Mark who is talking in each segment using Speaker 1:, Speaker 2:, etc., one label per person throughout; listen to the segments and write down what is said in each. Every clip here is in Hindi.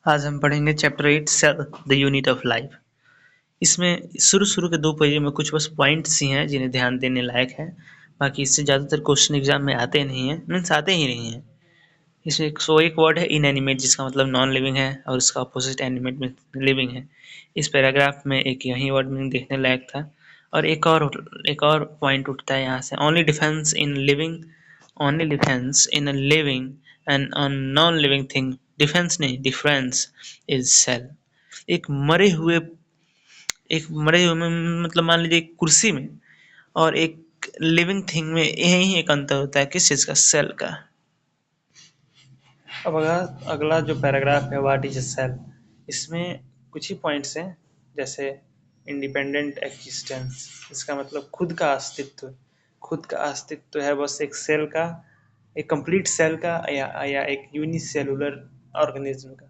Speaker 1: आज हम पढ़ेंगे chapter 8 cell the unit of life. इसमें शुरू के 2 पेज में कुछ बस पॉइंट्स ही हैं जिन्हें ध्यान देने लायक है। बाकी इससे ज़्यादातर क्वेश्चन एग्जाम में आते नहीं हैं, मीन्स आते ही नहीं हैं। इसमें एक वर्ड है इनएनिमेट, जिसका मतलब नॉन लिविंग है और उसका अपोजिट एनिमेट में लिविंग है। इस पैराग्राफ में एक यही वर्ड मीनिंग देखने लायक था। और एक और पॉइंट उठता है यहाँ से, only difference in a living and a non-living thing, difference नहीं डिफरेंस इज सेल। एक मरे हुए में मतलब मान लीजिए एक कुर्सी में और एक लिविंग थिंग में यही एक अंतर होता है, किस चीज का, सेल का। अब अगला जो पैराग्राफ है व्हाट इज अ सेल, इसमें कुछ ही पॉइंट्स हैं, जैसे इंडिपेंडेंट एग्जिस्टेंस, इसका मतलब खुद का अस्तित्व है बस एक सेल का, एक कंप्लीट सेल का या एक यूनिसेलुलर ऑर्गेनिज्म का।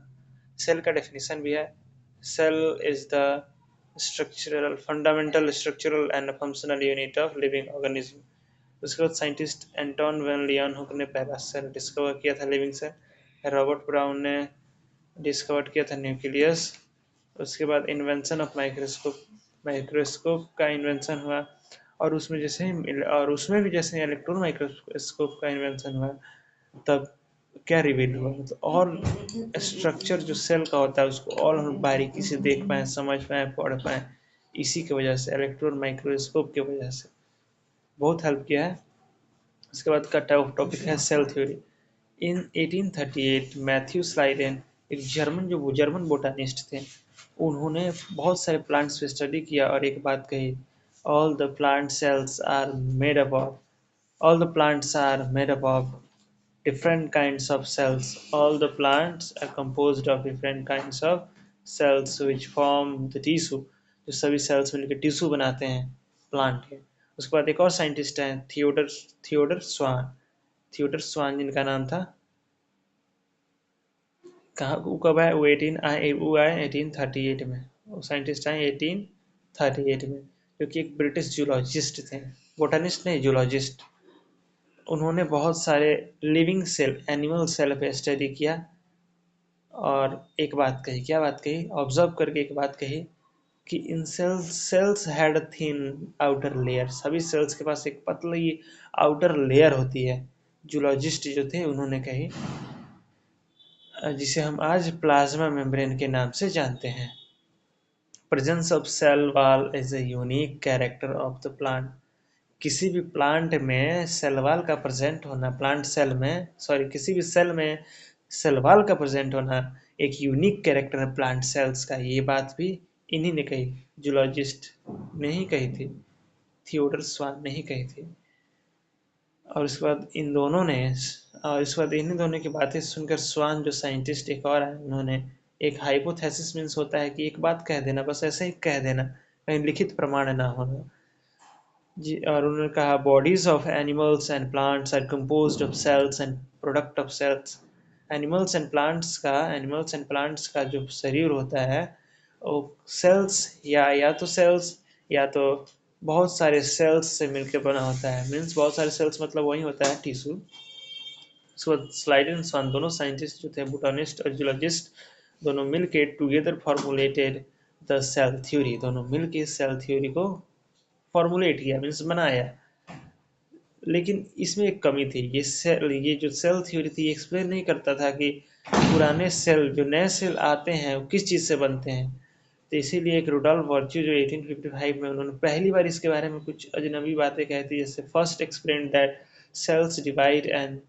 Speaker 1: सेल का डेफिनेशन भी है, cell is the fundamental structural and functional unit of living organism. उसके बाद साइंटिस्ट एंटोन वैन लियनहुक ने पहला सेल डिस्कवर किया था, लिविंग सेल। रॉबर्ट ब्राउन ने डिस्कवर किया था न्यूक्लियस। उसके बाद इन्वेंशन ऑफ माइक्रोस्कोप का इन्वेंशन हुआ, और उसमें भी जैसे इलेक्ट्रॉन माइक्रोस्कोप का इन्वेंशन हुआ, तब क्या रिवील हुआ, मतलब और स्ट्रक्चर जो सेल का होता है उसको और हम बारीकी से देख पाए, समझ पाए, पढ़ पाए, इसी की वजह से, इलेक्ट्रॉन माइक्रोस्कोप की वजह से बहुत हेल्प किया है। उसके बाद का टॉपिक है सेल थ्योरी। इन 1838 मैथ्यू स्लाइडेन, एक जर्मन बोटानिस्ट थे, उन्होंने बहुत सारे प्लांट्स पे स्टडी किया और एक बात कही, all the plant cells are made up of all the plants are made up of different kinds of cells. All the plants are composed of different kinds of cells which form the tissue. जो सभी सेल्स मिलकर टिश्यू बनाते हैं प्लांट के। उसके बाद एक और साइंटिस्ट हैं, थियोडर स्वान जिनका नाम था, कहाँ वो कब आए, वो आए 1838 में। वो साइंटिस्ट आए 1838 में, जो कि एक ब्रिटिश जूलॉजिस्ट थे, बोटानिस्ट नहीं, जूलॉजिस्ट। उन्होंने बहुत सारे लिविंग सेल, एनिमल सेल पे स्टडी किया और एक बात कही, क्या बात कही, ऑब्जर्व करके एक बात कही कि in cells had thin outer layer, सभी सेल्स के पास एक पतली आउटर लेयर होती है। जूलॉजिस्ट जो थे उन्होंने कही, जिसे हम आज प्लाज्मा मेम्ब्रेन के नाम से जानते हैं। Presence of cell wall is a unique character of the plant. किसी भी प्लांट में सेल वॉल का प्रेजेंट होना, किसी भी सेल में सेल वॉल का प्रेजेंट होना एक यूनिक कैरेक्टर है प्लांट सेल्स का। ये बात भी इन्हीं ने कही, जूलॉजिस्ट ने ही कही थी, थियोडर स्वान ने ही कही थी। और उसके बाद इन्हीं दोनों की बातें सुनकर स्वान जो साइंटिस्ट एक और आए, उन्होंने एक हाइपोथेसिस, मीन्स होता है कि एक बात कह देना, बस ऐसे ही कह देना, कहीं लिखित प्रमाण ना होना जी। और उन्होंने कहा, bodies of animals and plants are composed of cells and product of cells. Animals and plants का जो शरीर होता है वो सेल्स या तो बहुत सारे सेल्स से मिलकर बना होता है, मीन्स बहुत सारे सेल्स मतलब वही होता है टिश्यू। उसके बाद स्लाइडन स्वान, दोनों साइंटिस्ट जो थे, बोटानिस्ट और जूलॉजिस्ट, दोनों मिलके together formulated the cell theory, दोनों मिलके सेल थ्योरी को फॉर्मुलेट किया, मीन्स बनाया। लेकिन इसमें एक कमी थी, ये जो सेल थ्योरी थी एक्सप्लेन नहीं करता था कि पुराने सेल, जो नए सेल आते हैं वो किस चीज़ से बनते हैं। तो इसीलिए एक रुडॉल्फ वर्च्यू जो 1855 में, उन्होंने पहली बार इसके बारे में कुछ अजनबी बातें कही थी, जैसे first explain that cells divide and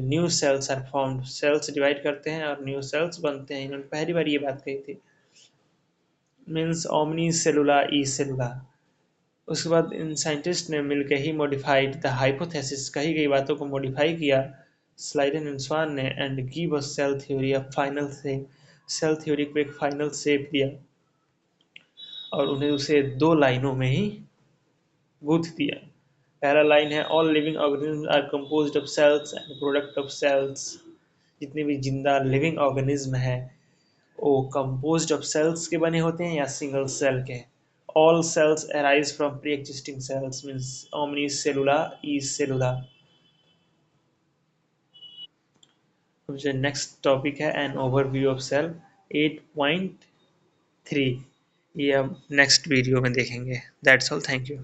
Speaker 1: new cells are formed, cells divide करते हैं और न्यू सेल्स बनते हैं, इन्होंने पहली बार ये बात कही थी, मीन्स ओमनी सेलुला ई सेलुला। उसके बाद इन साइंटिस्ट ने मिलकर ही मॉडिफाइड द हाइपोथेसिस, कही गई बातों को मॉडिफाई किया स्लाइडन एंड स्वान ने, and give a cell theory of final shape, cell theory को एक फाइनल शेप दिया और उन्हें उसे 2 लाइनों में ही गूंथ दिया। पहला लाइन है, all living organism are composed of cells and product of cells. जितने भी जिंदा लिविंग ऑर्गेनिज्म है वो कंपोज्ड ऑफ सेल्स के बने होते हैं या सिंगल सेल के। All cells arise from pre-existing cells, means omnis cellula is cellula. अब जो नेक्स्ट टॉपिक है एन ओवरव्यू ऑफ सेल 8.3, ये हम नेक्स्ट वीडियो में देखेंगे। That's all, thank you.